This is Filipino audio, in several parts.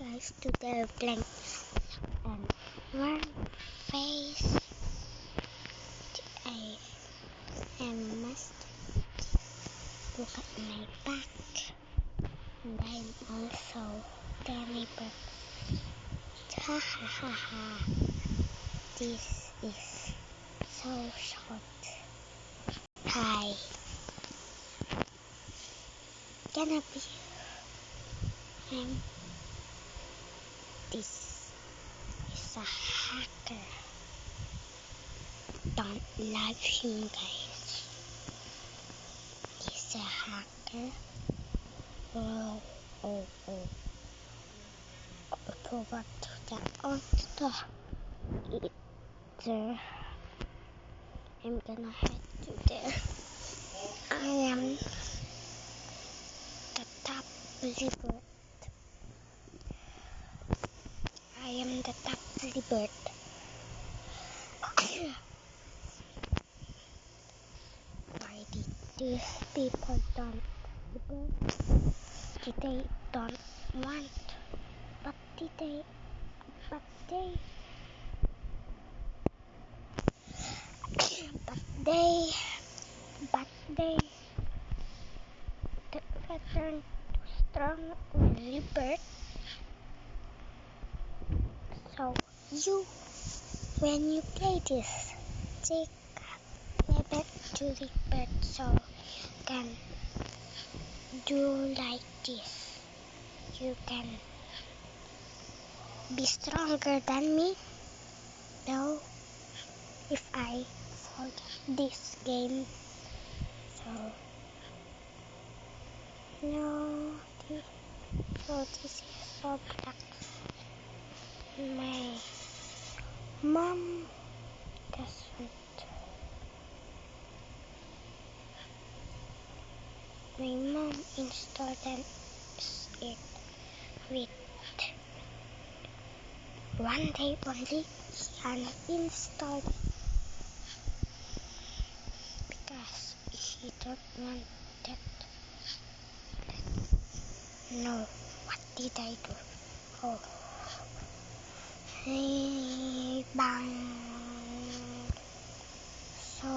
guys to the blank and one face. I must look at my back, and I'm also Danny Bird. Ha ha ha ha. This is so short. Hi. Gonna be this is a hacker. Don't love him, guys. He's a hacker. Oh. I forgot to get on the there. I'm gonna head to there. I am the top libert. I am the top libert. Why did these people don't libert? They don't want, but they return to strong libert. So when you play this, take back to libert so you can do like this. You can be stronger than me. Though if I forget this game, so no, this is Roblox. My mom doesn't. My mom installed it with 1 day only, and installed it because she don't want that. No, what did I do? Oh, hey, bang. So,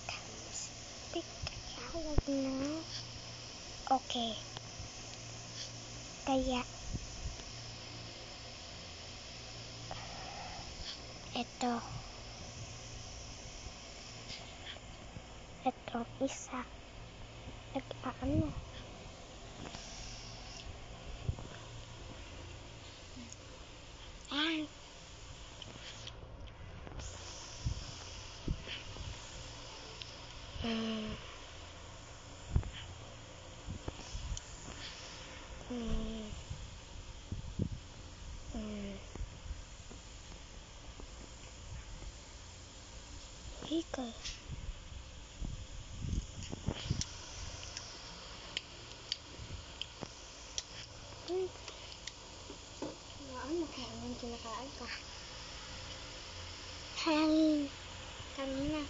can we speak Tagalog now? Okay. Kaya, etong isa, nag-ano, Hika. Ano kaya ang kinakain ka? Hangin. Kanina.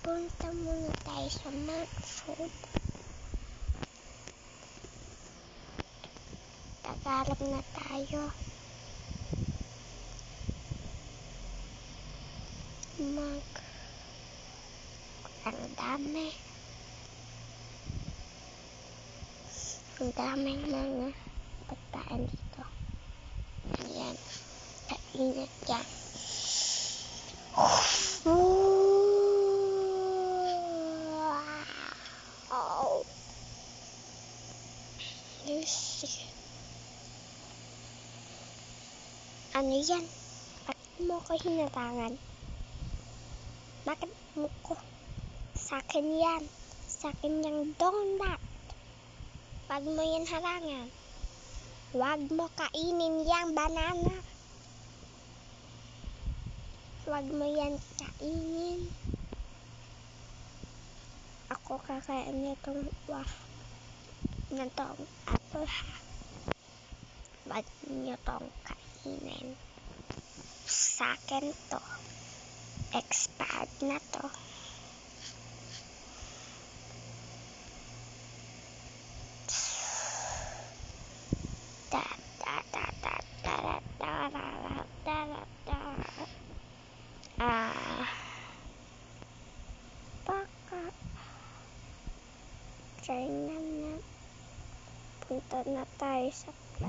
Punta muna tayo sa Magfood. Tagalog na tayo. Ang daming mga pagkain dito. Ayan, kainit yan. Oh. Let's see. Ano yan? Bakit mo ko hinarangan? Bakit mo ko? Sa akin yan. Sa akin yung donut. Wag mo yan harangan. Wag mo kainin yang banana. Wag mo yan kainin. Ako kakain nitong apple ha. Wag niyo tong kainin. Sa akin to. Expired na to. Da da da da da da da da da da. Baka China na. Punta na tayo sa